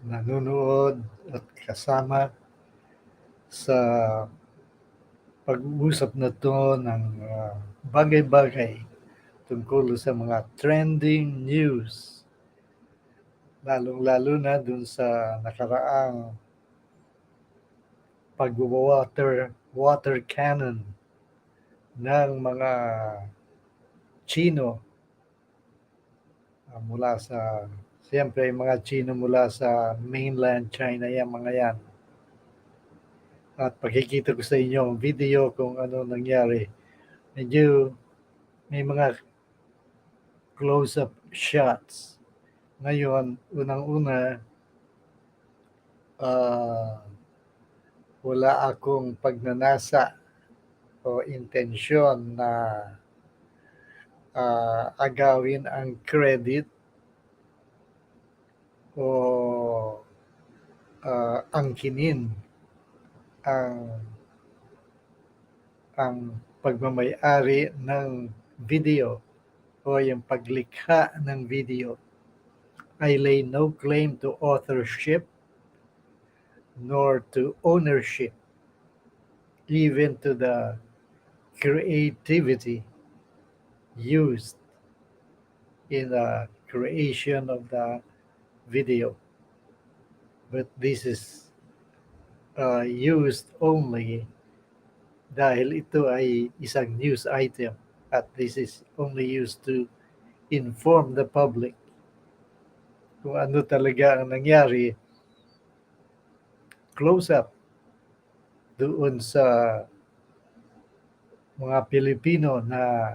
nanonood at kasama sa pag-uusap na to ng bagay-bagay tungkol sa mga trending news. Lalong-lalo na dun sa nakaraang water cannon ng mga Chino mula sa, siyempre mga Chino mula sa mainland China, yan mga yan. At pakikita ko sa inyo ang video kung ano nangyari. Medyo may mga close-up shots. Ngayon, unang-una, wala akong pagnanasa o intensyon na agawin ang credit o angkinin ang pagmamay-ari ng video o yung paglikha ng video. I lay no claim to authorship nor to ownership, even to the creativity used in the creation of the video. But this is used only dahil ito ay isang news item at this is only used to inform the public kung ano talaga ang nangyari close up doon sa mga Pilipino na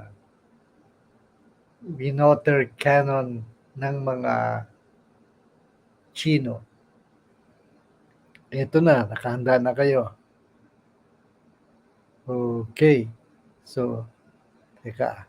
water cannon ng mga Chino. Ito na, nakahanda na kayo. Okay. So, teka.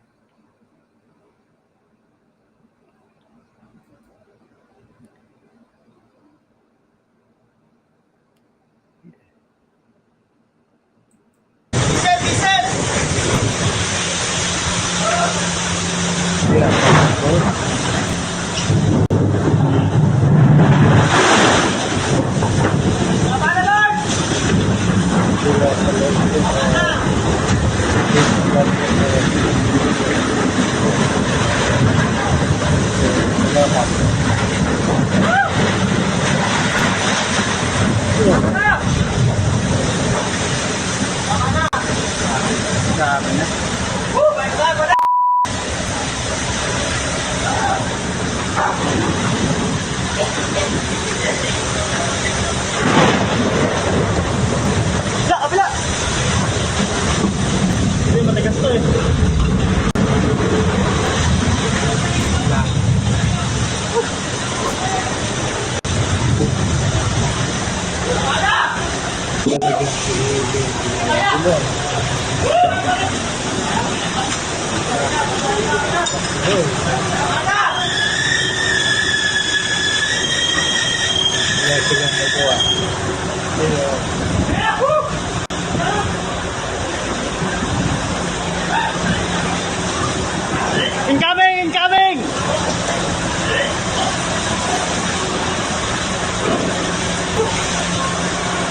Incoming!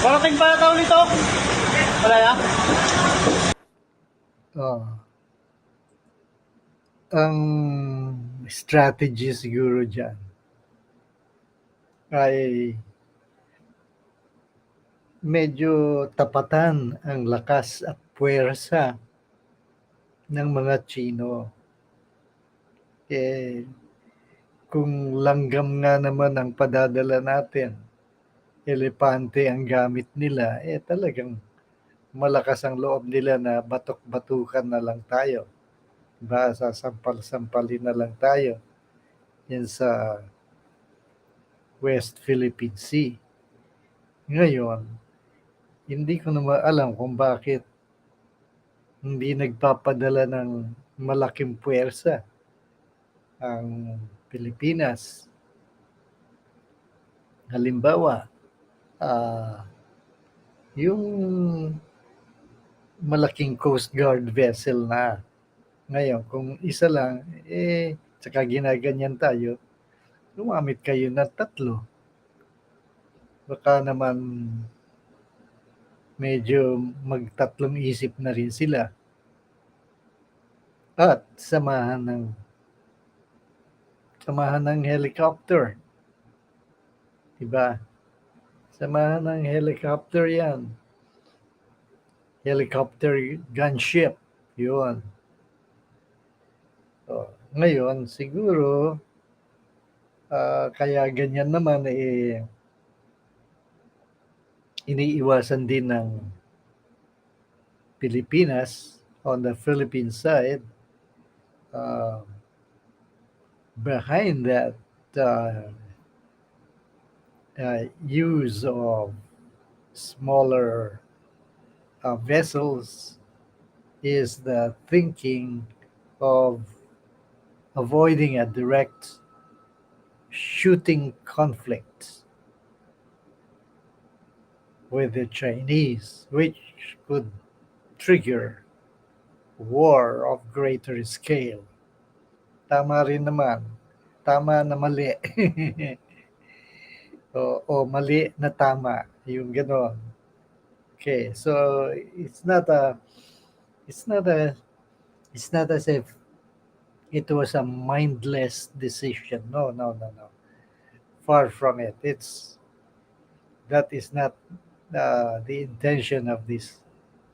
Parating pa na ulit to? Wala na? Ang strategy siguro dyan ay medyo tapatan ang lakas at puwersa ng mga Chino. Kung langgam nga naman ang padadala natin, elepante ang gamit nila, talagang malakas ang loob nila na batok-batukan na lang tayo. Diba? Sasampal-sampalin na lang tayo yan sa West Philippine Sea. Ngayon, hindi ko naman alam kung bakit hindi nagpapadala ng malaking puwersa ang Pilipinas. Halimbawa, yung malaking Coast Guard vessel na ngayon, kung isa lang, tsaka ginaganyan tayo, lumamit kayo na 3. baka naman medyo magtatlong isip na rin sila at samahan ng helicopter, 'di ba? Samahan ng helicopter 'yan, helicopter gunship, 'yun. Oh, ngayon siguro, kaya ganyan naman, iniiwasan din ng Pilipinas on the Philippine side, uh, behind that uh, use of smaller vessels is the thinking of avoiding a direct shooting conflict with the Chinese, which could trigger war of greater scale. Tama rin naman. Tama na mali. o mali na tama. Yung gano'n. Okay, so it's not a, it's not a, it's not as if it was a mindless decision. No, no, no, no. Far from it. That is not the intention of this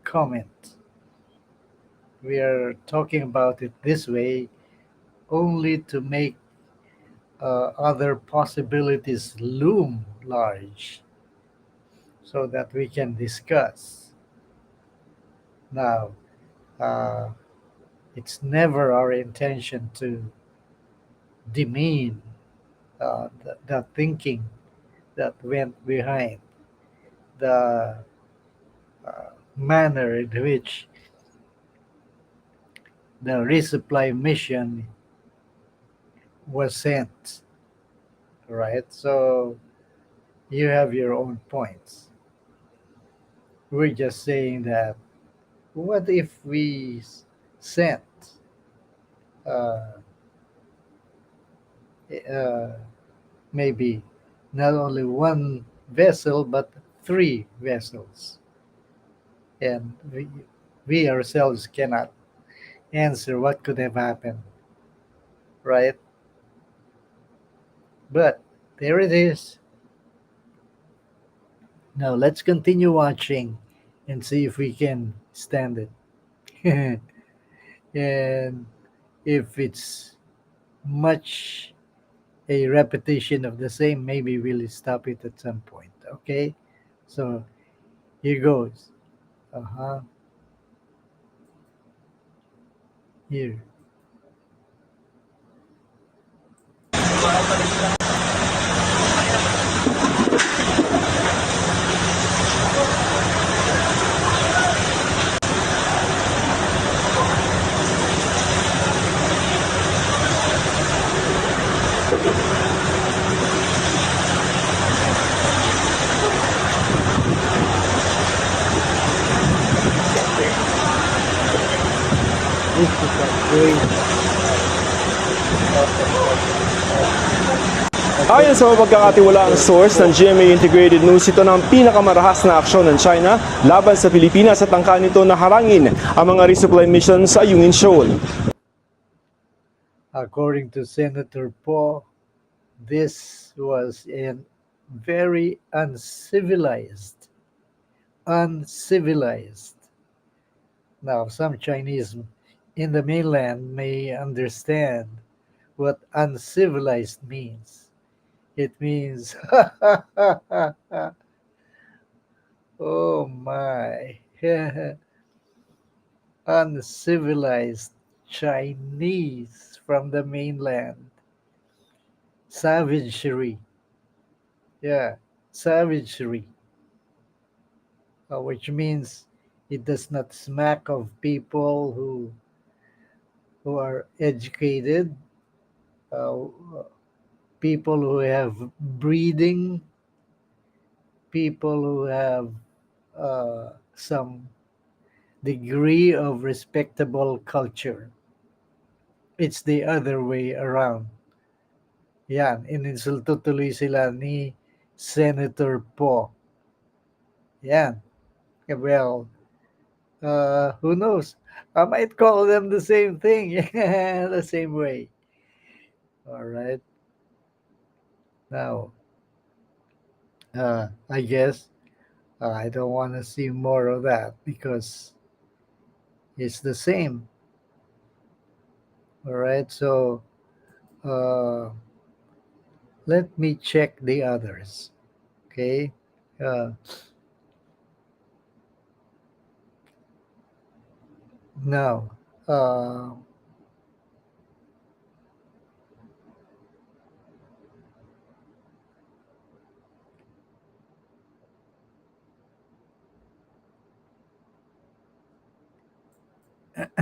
comment. We are talking about it this way only to make other possibilities loom large so that we can discuss. Now, uh, it's never our intention to demean the thinking that went behind the manner in which the resupply mission was sent, right? So you have your own points. We're just saying that what if we sent uh, uh, maybe not only one vessel but three vessels, and we ourselves cannot answer what could have happened, right? But there it is. Now let's continue watching and see if we can stand it. And if it's much a repetition of the same, maybe we'll stop it at some point. Okay, so here goes. Uh-huh. Here. This is a great Ayon sa mapagkakatiwalaang source ng GMA Integrated News, ito ng pinakamarahas na aksyon ng China laban sa Pilipinas at tangka nito na harangin ang mga resupply mission sa Ayungin Shoal. According to Senator Po, this was a very uncivilized. Now, some Chinese in the mainland may understand what uncivilized means. It means, oh my, uncivilized Chinese from the mainland. Savagery. Yeah, savagery. Which means it does not smack of people who are educated, uh, people who have breeding, people who have some degree of respectable culture. It's the other way around. Yan, ininsulto tuloy sila ni Senator po. Yan. Well, who knows? I might call them the same thing, the same way. All right. Now, I guess I don't want to see more of that because it's the same. All right. So uh, let me check the others. Okay. Uh, now, uh,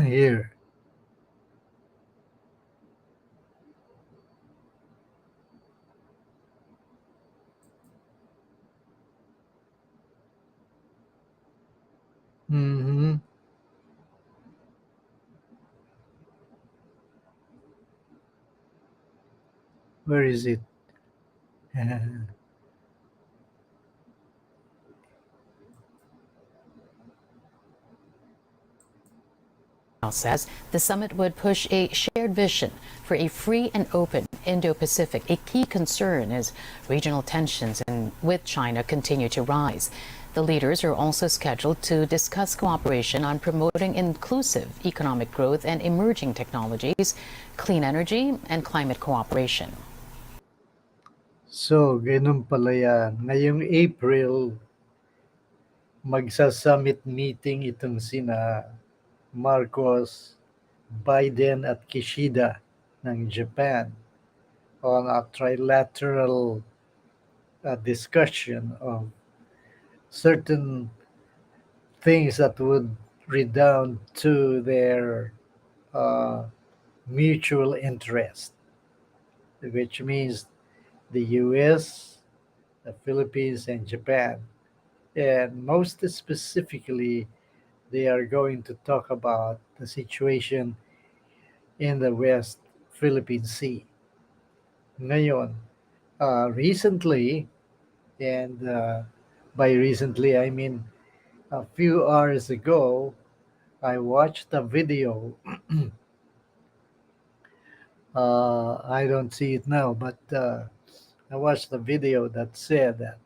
here. Hmm. Where is it? Says the summit would push a shared vision for a free and open Indo-Pacific. A key concern as regional tensions with China continue to rise. The leaders are also scheduled to discuss cooperation on promoting inclusive economic growth and emerging technologies, clean energy, and climate cooperation. So, ganun pala yan. Ngayong April, magsa-summit meeting itong sina Marcos, Biden at Kishida ng Japan on a trilateral discussion of certain things that would redound to their uh, mutual interest, which means the US, the Philippines, and Japan. And most specifically, they are going to talk about the situation in the West Philippine Sea. Ngayon, recently, and by recently I mean a few hours ago, I watched a video. I don't see it now, but I watched a video that said that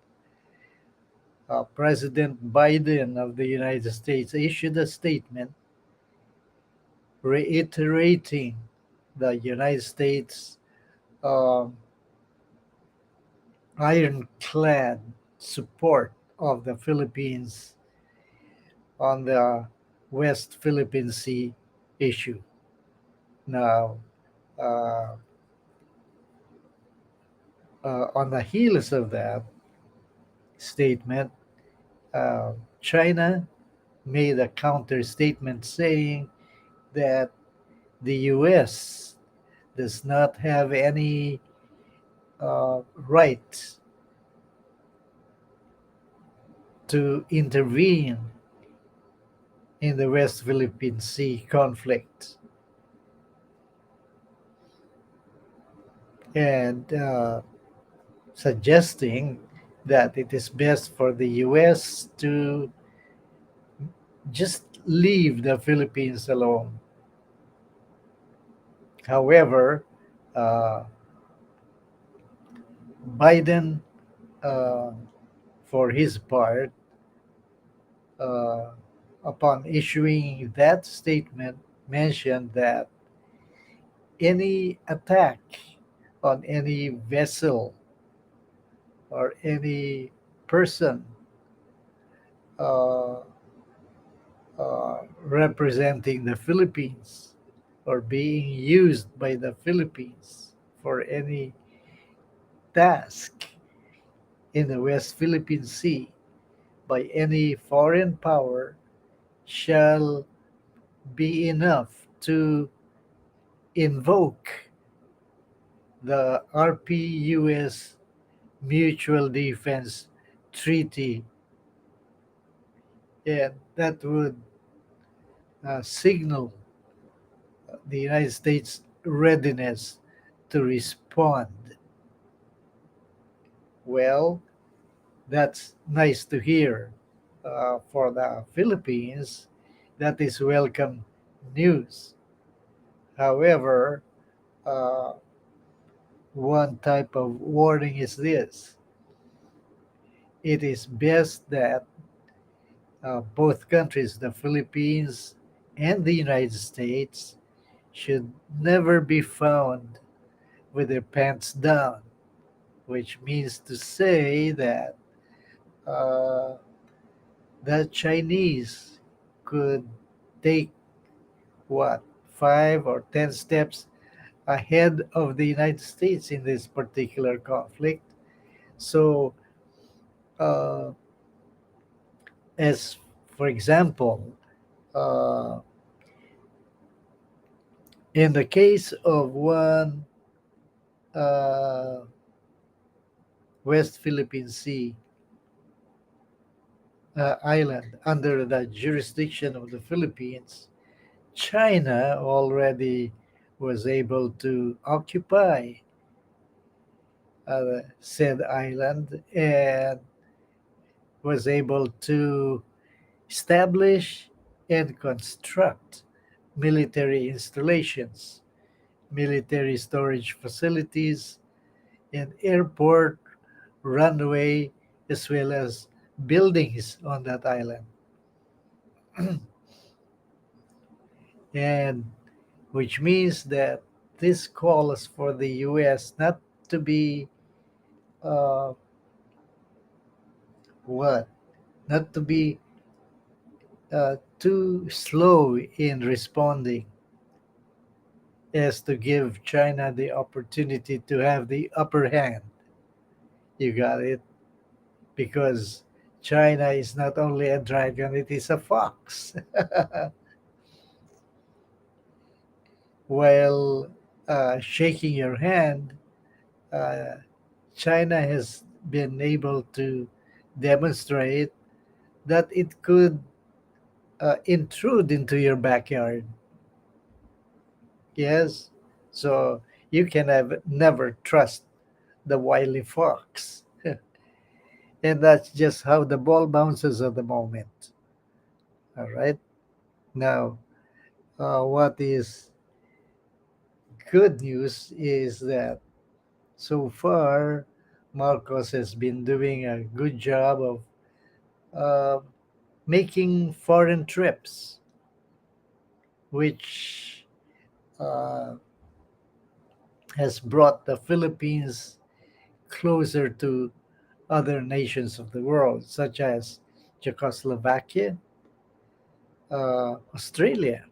President Biden of the United States issued a statement reiterating the United States um, ironclad support of the Philippines on the West Philippine Sea issue. Now, uh, on the heels of that statement, China made a counter statement saying that the U.S. does not have any right to intervene in the West Philippine Sea conflict. And suggesting that it is best for the US to just leave the Philippines alone. However, uh, Biden, uh, for his part, uh, upon issuing that statement, mentioned that any attack on any vessel or any person uh, representing the Philippines or being used by the Philippines for any task in the West Philippine Sea by any foreign power shall be enough to invoke the RPUS Mutual Defense Treaty, and that would signal the United States' readiness to respond. Well, That's nice to hear. For the Philippines, that is welcome news. However, uh, one type of warning is this: it is best that both countries, the Philippines and the United States, should never be found with their pants down, which means to say that uh, the Chinese could take what, 5 or 10 steps ahead of the United States in this particular conflict. So, uh, as for example, uh, in the case of one uh, West Philippine Sea island under the jurisdiction of the Philippines, China already was able to occupy said island and was able to establish and construct military installations, military storage facilities, and airport runway, as well as buildings on that island. And which means that this calls for the US not to be uh, what? Not to be too slow in responding, as to give China the opportunity to have the upper hand. You got it? Because China is not only a dragon, it is a fox. While shaking your hand, uh, China has been able to demonstrate that it could intrude into your backyard. Yes. So you can have never trust the wily fox. And that's just how the ball bounces at the moment. All right. Now, what is good news is that so far, Marcos has been doing a good job of uh, making foreign trips, which uh, has brought the Philippines closer to other nations of the world, such as Czechoslovakia, Australia,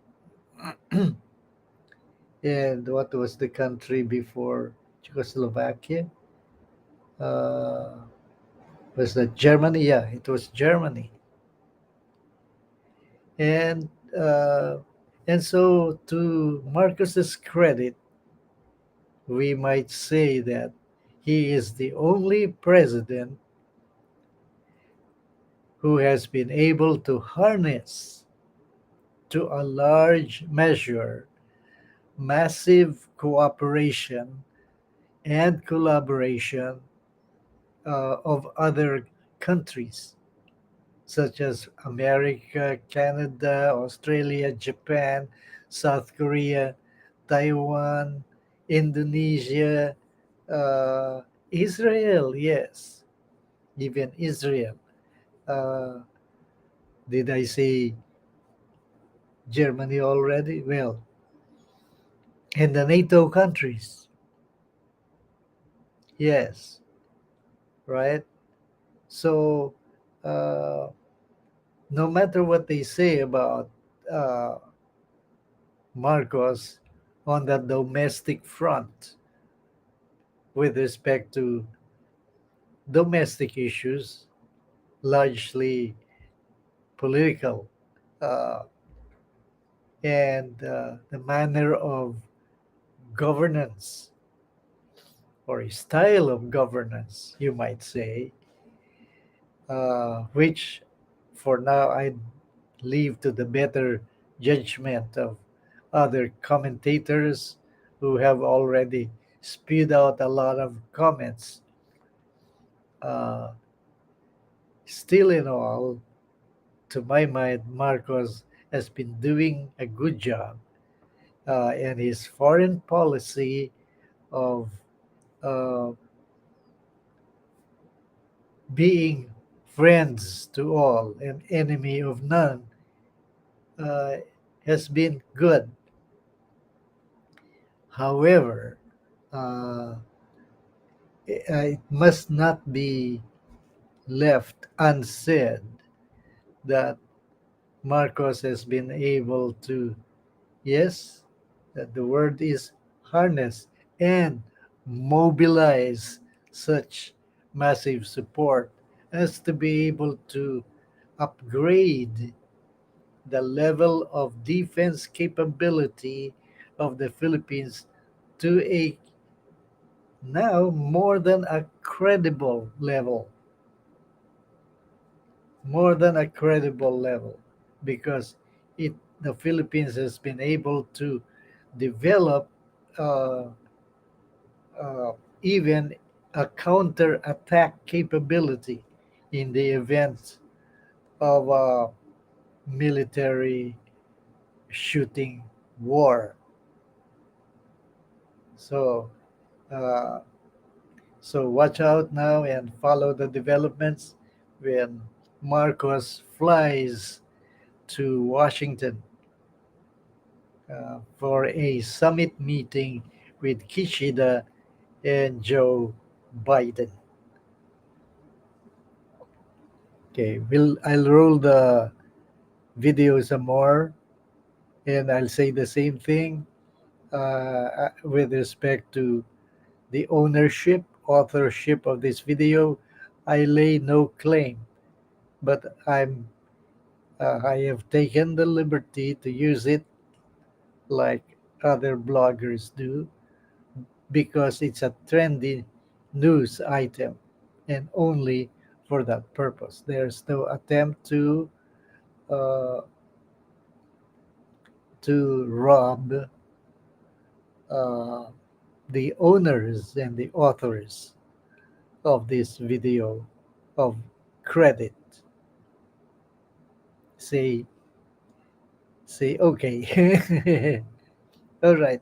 and what was the country before Czechoslovakia? Uh, was that Germany? Yeah, it was Germany. And uh, and so, to Marcos's credit, we might say that he is the only president who has been able to harness, to a large measure, massive cooperation and collaboration of other countries, such as America, Canada, Australia, Japan, South Korea, Taiwan, Indonesia, Israel, yes, even Israel. Uh, did I say Germany already? Well, and the NATO countries, yes, right? So, uh, no matter what they say about uh, Marcos on the domestic front with respect to domestic issues, largely political, uh, and the manner of governance, or a style of governance, you might say, which for now I leave to the better judgment of other commentators who have already spewed out a lot of comments uh, Still in all, to my mind, Marcos has been doing a good job in his foreign policy of uh, being friends to all and enemy of none uh, has been good. However, uh, it must not be left unsaid that Marcos has been able to, yes, that the word is harness and mobilize such massive support as to be able to upgrade the level of defense capability of the Philippines to a now more than a credible level, more than a credible level, because it the Philippines has been able to develop uh, even a counter attack capability in the event of a military shooting war. So, uh, so watch out now and follow the developments when Marcos flies to Washington for a summit meeting with Kishida and Joe Biden. Okay, I'll roll the video some more, and I'll say the same thing with respect to the ownership, authorship of this video. I lay no claim, but I have taken the liberty to use it like other bloggers do because it's a trendy news item and only for that purpose. There's no attempt uh, to rob uh, the owners and the authors of this video of credit. Say say okay. All right.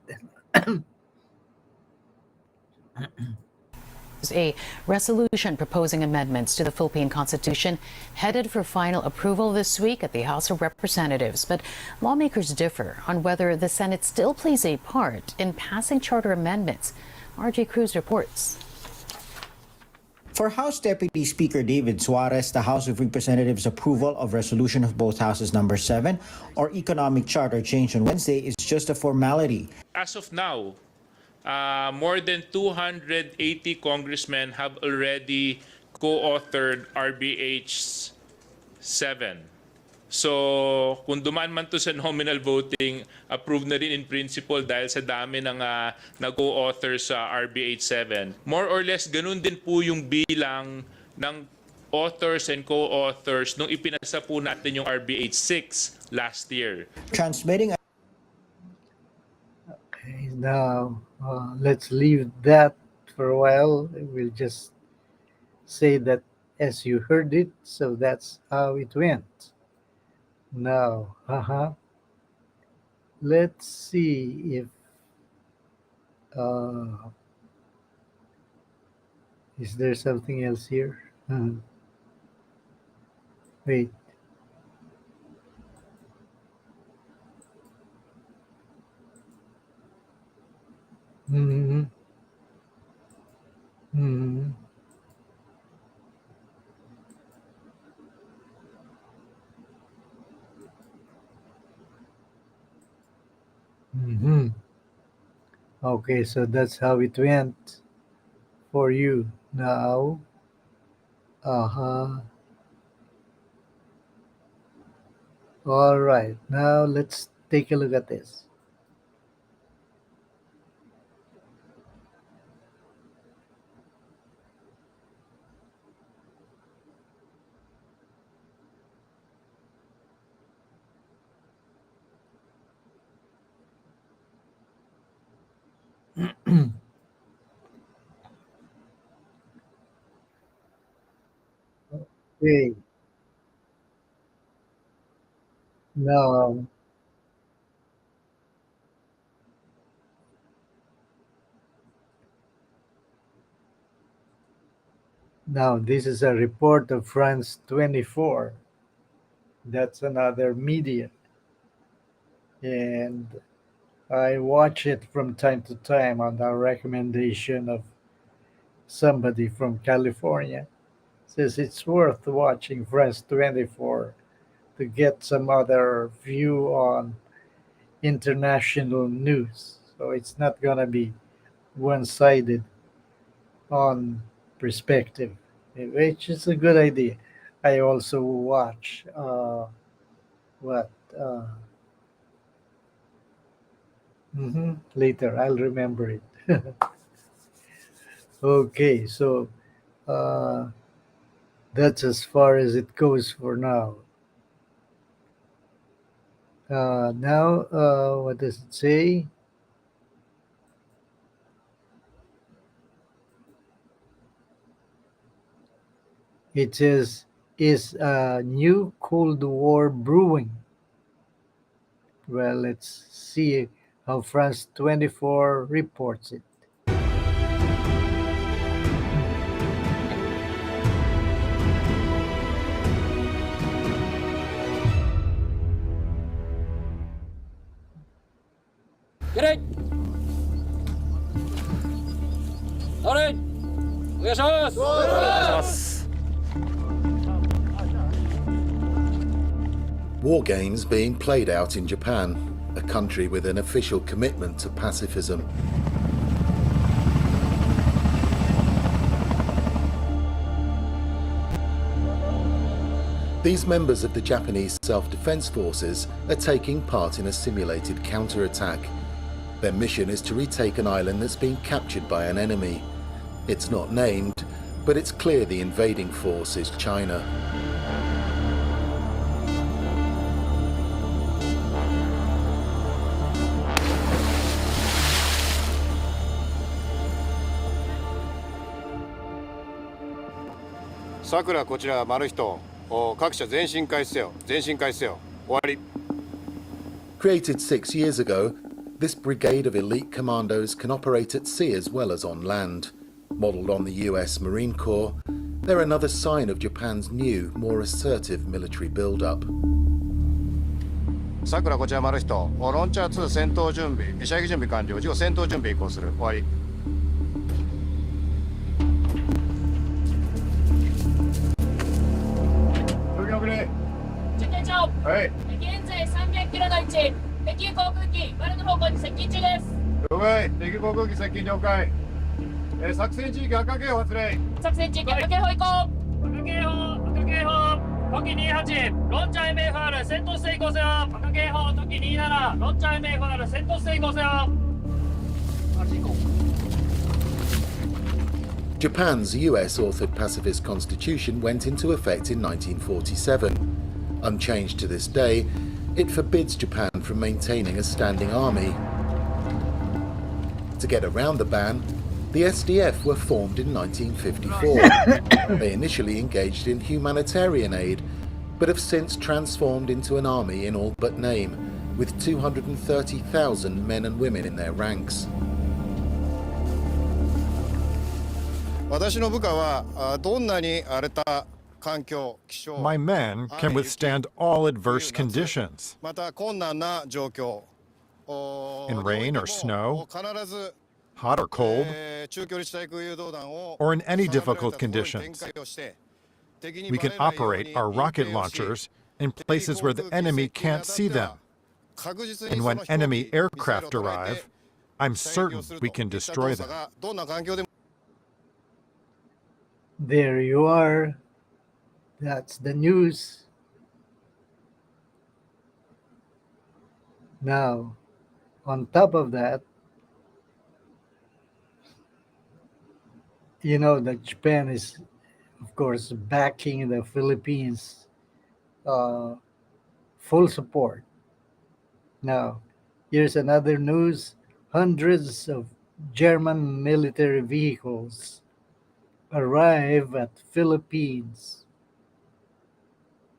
A resolution proposing amendments to the Philippine Constitution headed for final approval this week at the House of Representatives. But lawmakers differ on whether the Senate still plays a part in passing charter amendments. RJ Cruz reports. For House Deputy Speaker David Suarez, the House of Representatives' approval of resolution of both houses number 7 or economic charter change on Wednesday is just a formality. As of now, more than 280 congressmen have already co-authored RBH 7. So, kung dumaan man to sa nominal voting, approved na rin in principle dahil sa dami ng nag-co-author sa RBH 7. More or less, ganun din po yung bilang ng authors and co-authors nung ipinasa po natin yung RBH 6 last year. Transmitting Okay, now let's leave that for a while. We'll just say that as you heard it, so that's how it went. Now, let's see if is there something else here? Wait. Hmm. Hmm. Hmm. Okay, so that's how it went for you. Now, uh-huh. All right. Now let's take a look at this. Okay. Now, now this is a report of France 24. That's another media, and I watch it from time to time on the recommendation of somebody from California. Says it's worth watching France 24 to get some other view on international news. So it's not gonna be one-sided on perspective, which is a good idea. I also watch what later. I'll remember it. Okay, so uh, that's as far as it goes for now. Now, what does it say? It says, is a new Cold War brewing? Well, let's see how France 24 reports it. War games being played out in Japan, a country with an official commitment to pacifism. These members of the Japanese Self-Defense Forces are taking part in a simulated counterattack. Their mission is to retake an island that's been captured by an enemy. It's not named, but it's clear the invading force is China. Sakura こちらマルヒト各社全進開始せよ全進開始せよ終わり Created 6 years ago, this brigade of elite commandos can operate at sea as well as on land. Modelled on the US Marine Corps, they're another sign of Japan's new, more assertive military build-up. さくらこちらマルヒトロンチャー2戦闘準備射撃準備完了事後戦闘準備移行する終わり はい。現在300キロの位置、敵航空機、丸の方向に接近中です。了解、敵航空機接近了解。作戦地域赤警報発令。作戦地域赤警報移行。赤警報、赤警報。時28、ロンチャー MFR 戦闘姿勢移行せよ。赤警報、時27、ロンチャー MFR 戦闘姿勢移行せよ。Japan's US-authored pacifist constitution went into effect in 1947. Unchanged to this day, it forbids Japan from maintaining a standing army. To get around the ban, the SDF were formed in 1954. They initially engaged in humanitarian aid, but have since transformed into an army in all but name, with 230,000 men and women in their ranks. 私の部下はどんなに荒れた My men can withstand all adverse conditions. In rain or snow, hot or cold, or in any difficult conditions. We can operate our rocket launchers in places where the enemy can't see them. And when enemy aircraft arrive, I'm certain we can destroy them. There you are. That's the news. Now, on top of that, you know that Japan is, of course, backing the Philippines full support. Now, here's another news. Hundreds of German military vehicles arrive at Philippines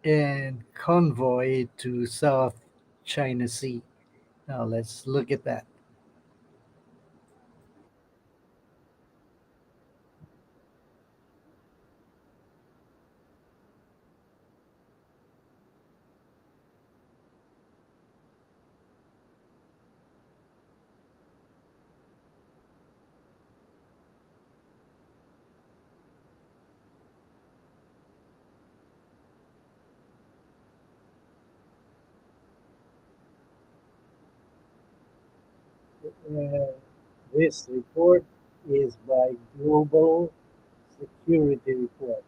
and convoy to South China Sea. Now let's look at that. Uh, this report is by Global Security Report.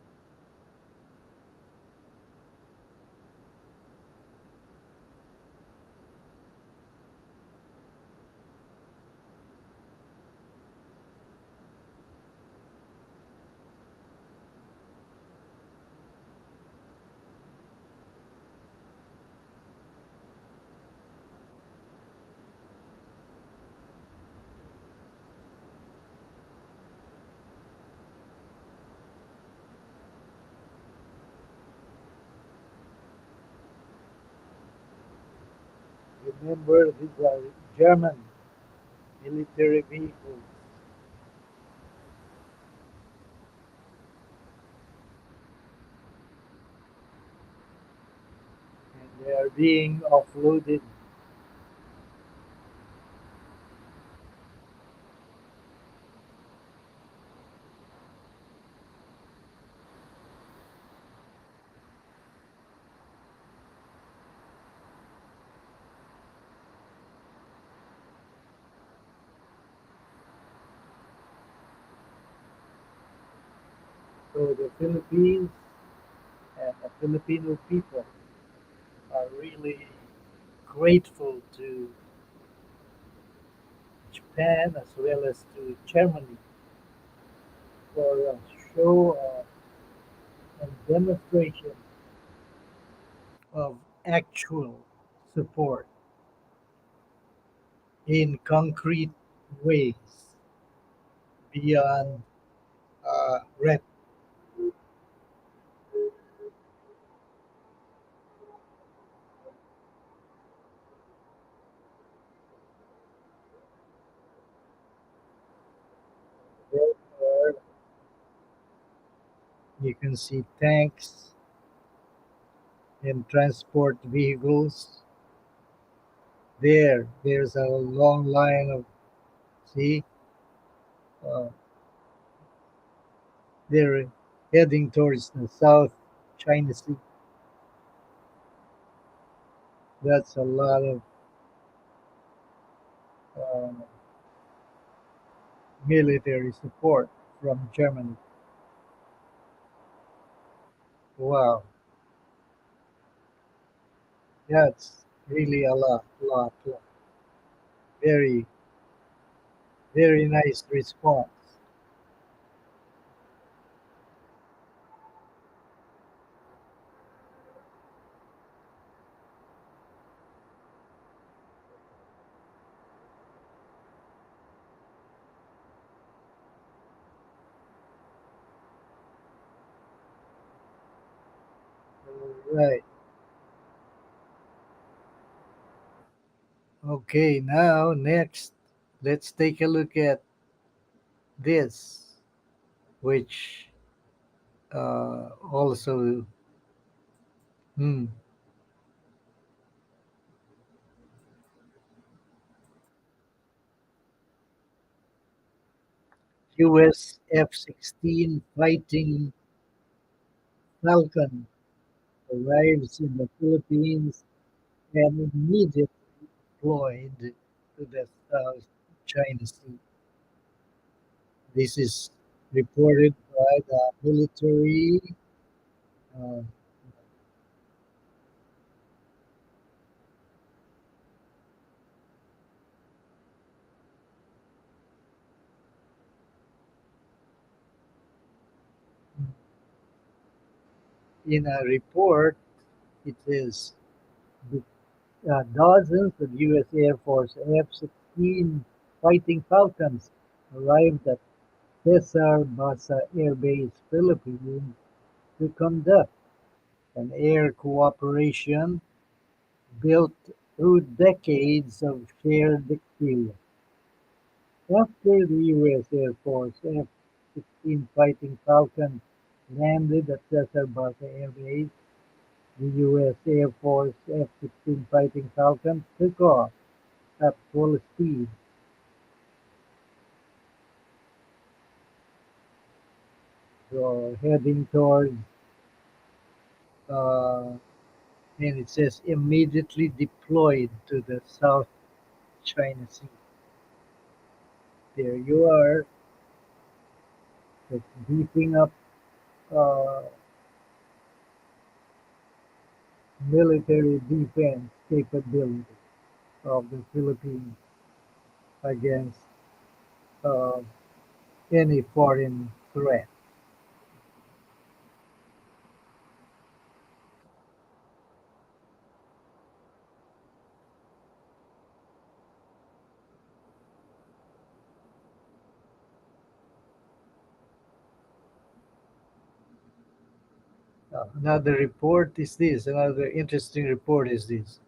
Remember, these are German military vehicles, and they are being offloaded. So the Philippines and the Filipino people are really grateful to Japan as well as to Germany for a show and demonstration of actual support in concrete ways beyond rhetoric. Therefore, you can see tanks and transport vehicles. There's a long line of, see, uh, they're heading towards the South China Sea. That's a lot of uh, military support from Germany. Wow, that's really a lot. Very, very nice response. Right. Okay, now next, let's take a look at this, which also, hmm, US F-16 fighting Falcon arrives in the Philippines and immediately deployed to the South China Sea. This is reported by the military uh, in a report. It says dozens of U.S. Air Force F-16 fighting Falcons arrived at Cesar Basa Air Base, Philippines, to conduct an air cooperation built through decades of shared experience. After the U.S. Air Force F-16 Fighting Falcon landed at Cesar Bata Air Base, the U.S. Air Force F-16 Fighting Falcon took off at full speed. So heading towards, and it says immediately deployed to the South China Sea. There you are, just beefing up uh, military defense capability of the Philippines against uh, any foreign threat. Another interesting report is this.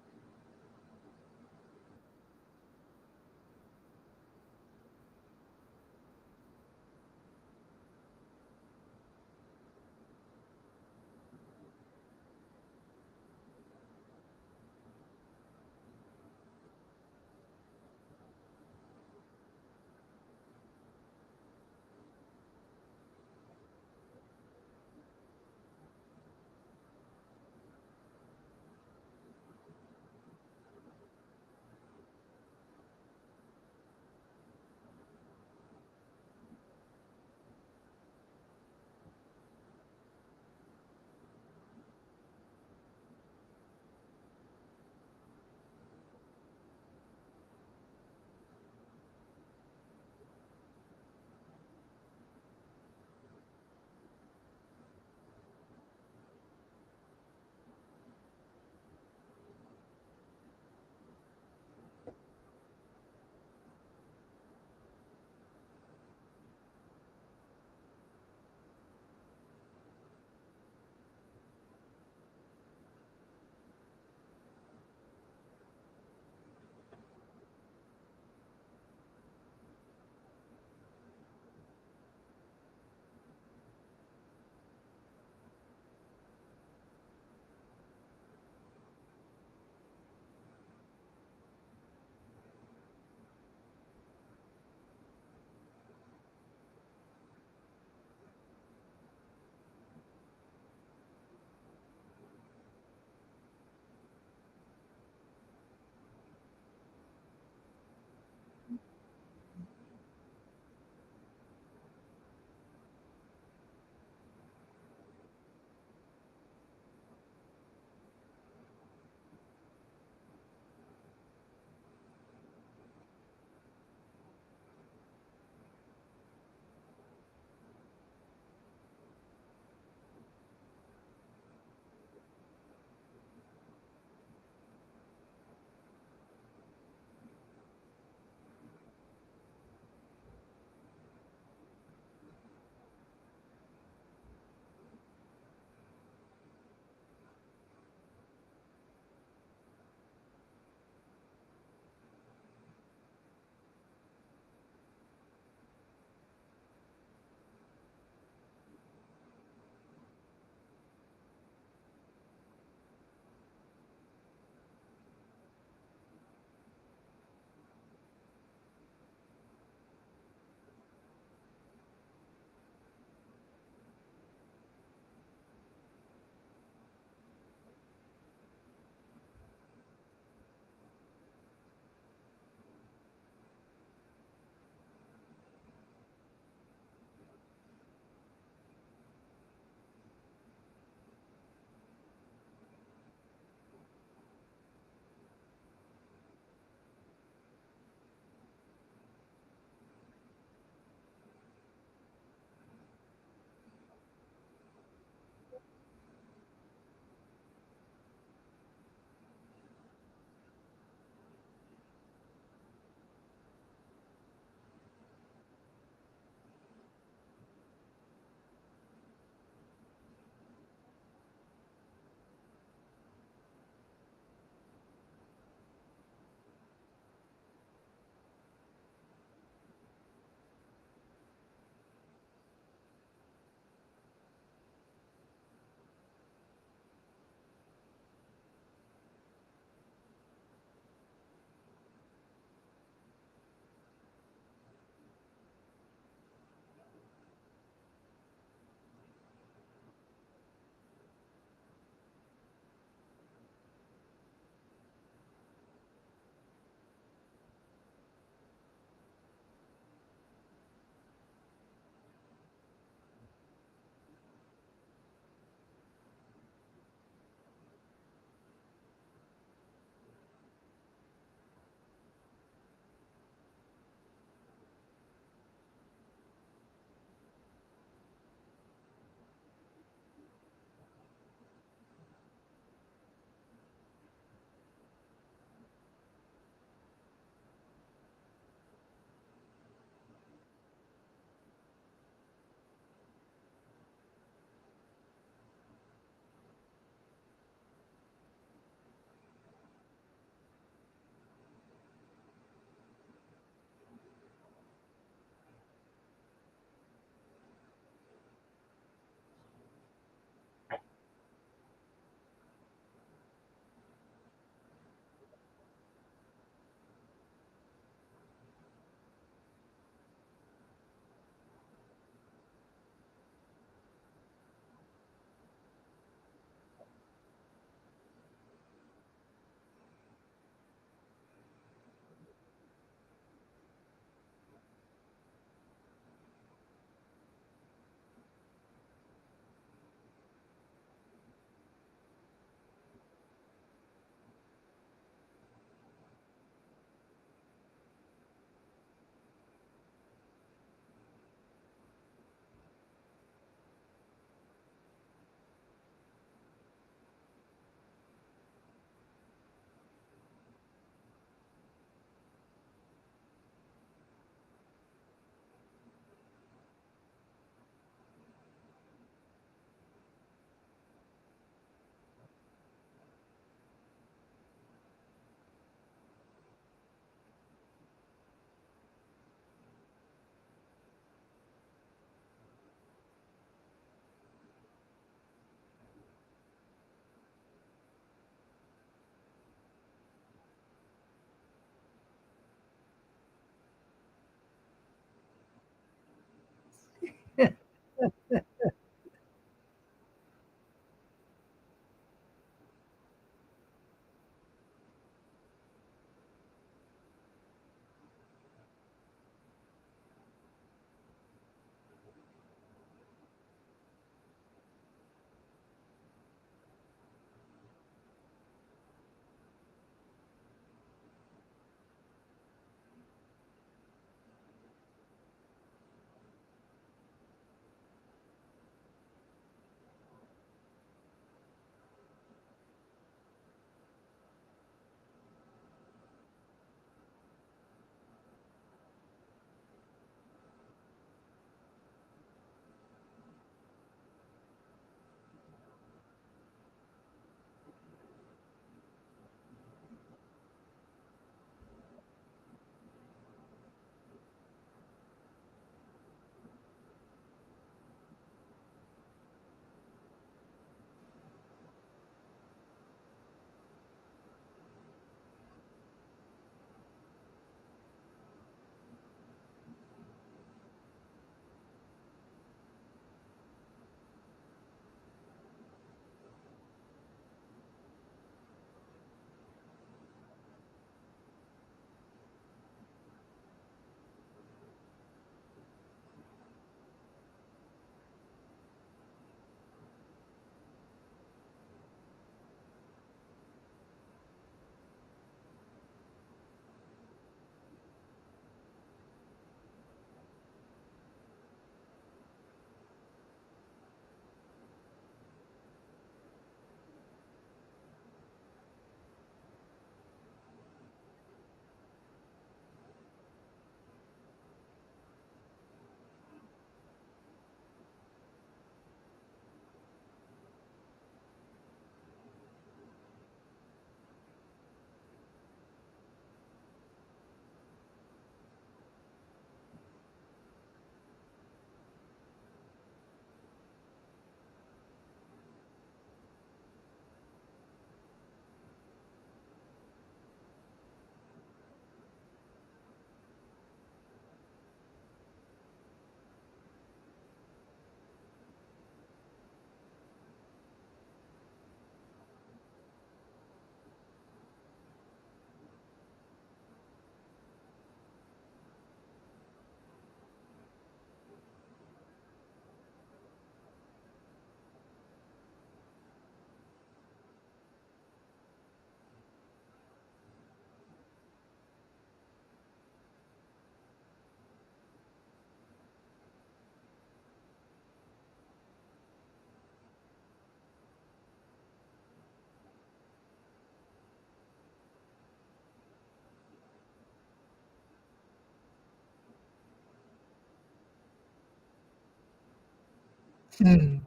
Hmm.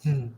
Hmm.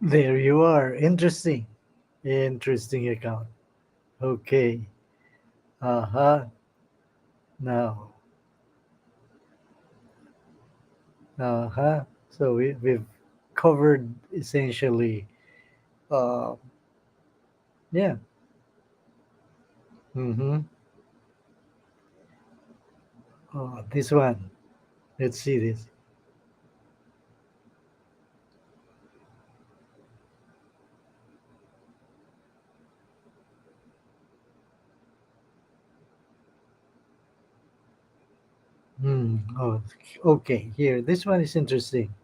There you are. Interesting. Interesting account. Okay. Uh-huh. Now. Uh-huh. So we've covered essentially, uh, yeah. Mm-hmm. This one. Let's see this. Hmm. Oh, okay. Here, this one is interesting.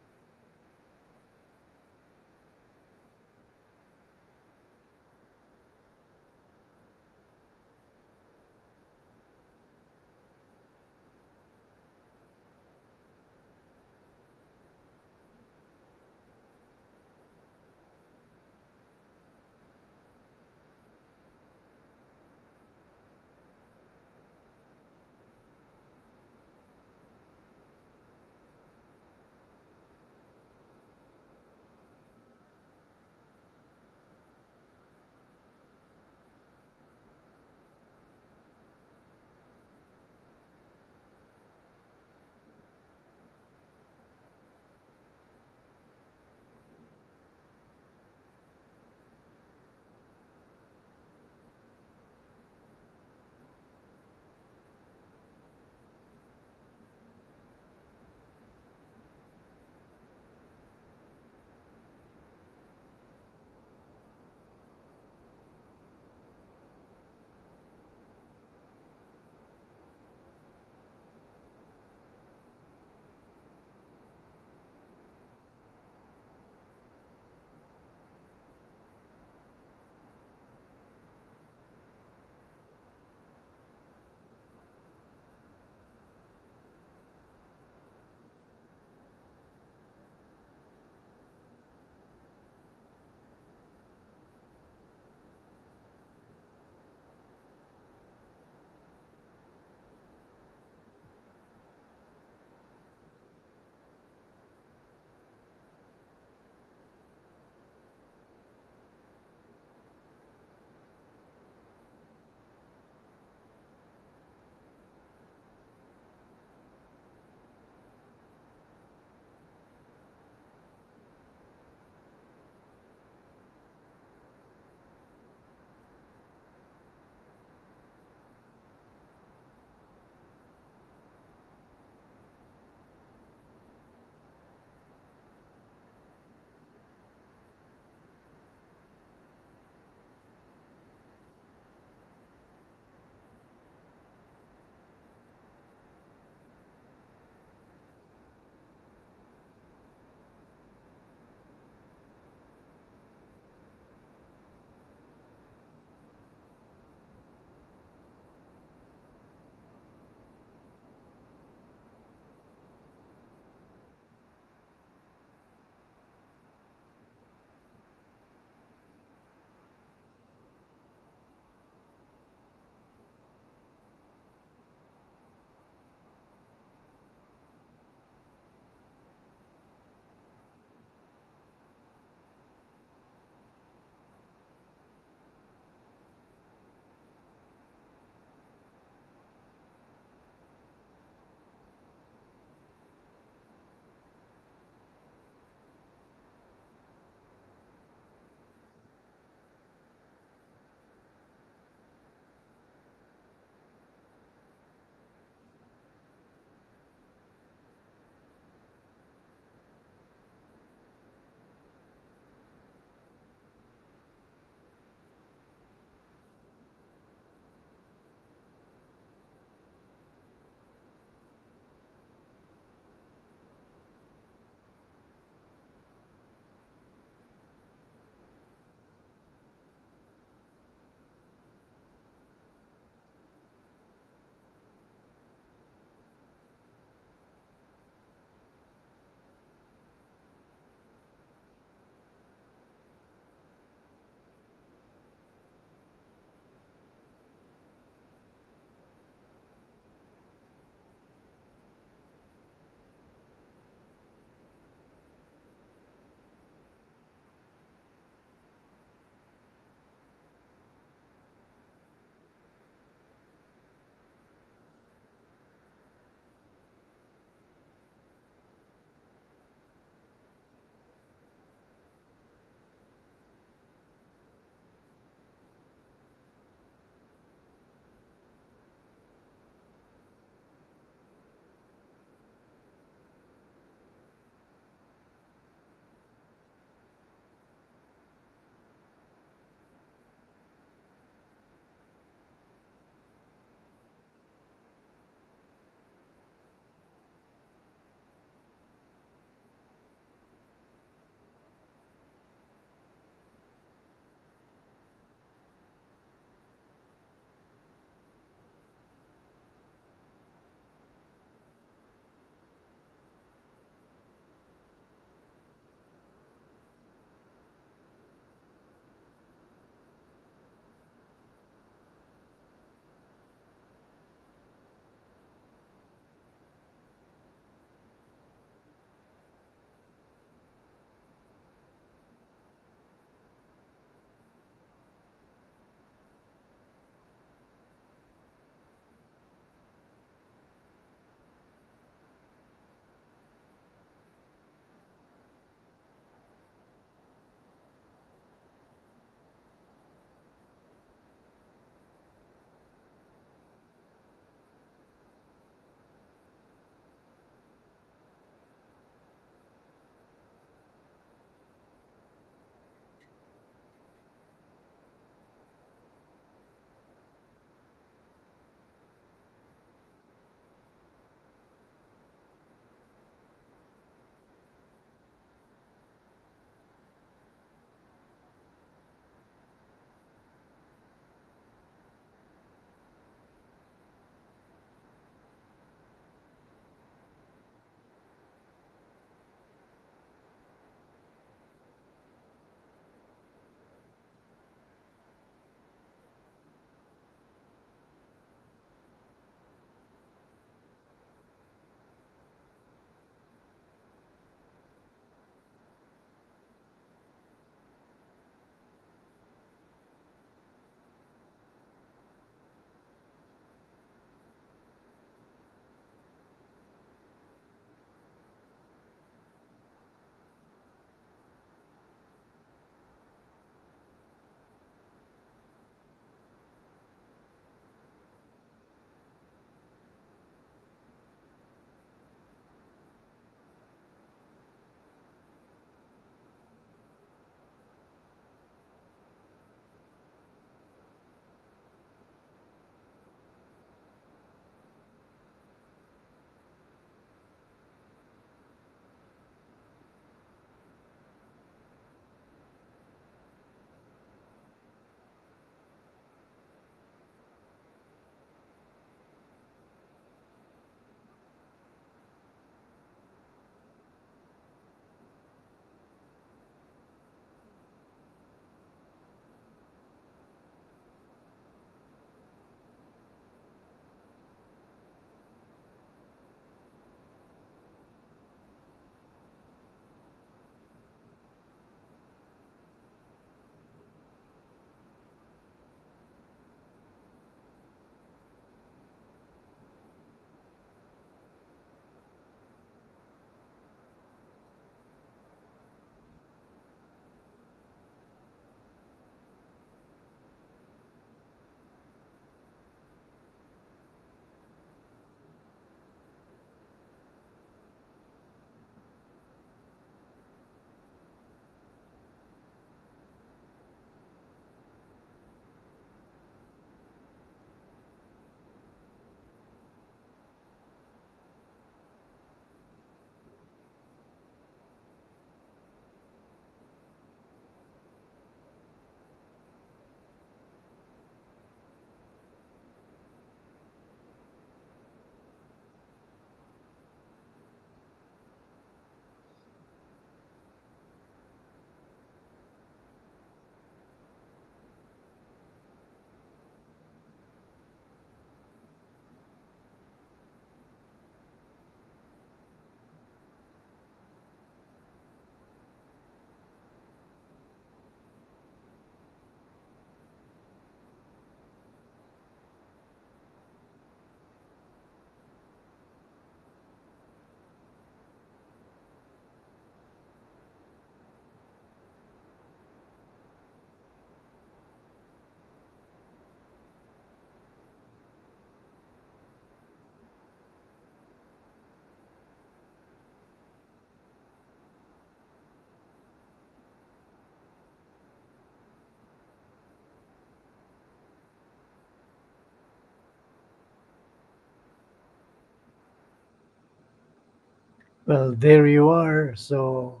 Well, there you are. So,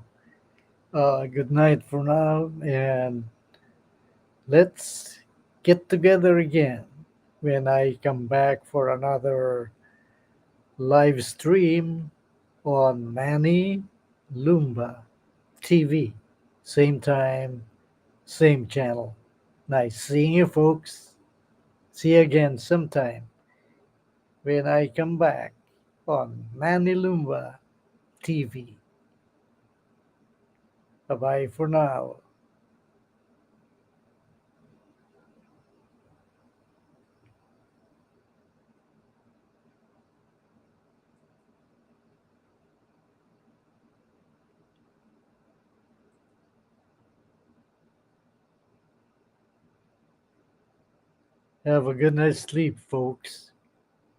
good night for now, and let's get together again when I come back for another live stream on Manny Lumba TV. Same time, same channel. Nice seeing you, folks. See you again sometime when I come back on Manny Lumba TV. Bye bye for now. Have a good night's sleep, folks.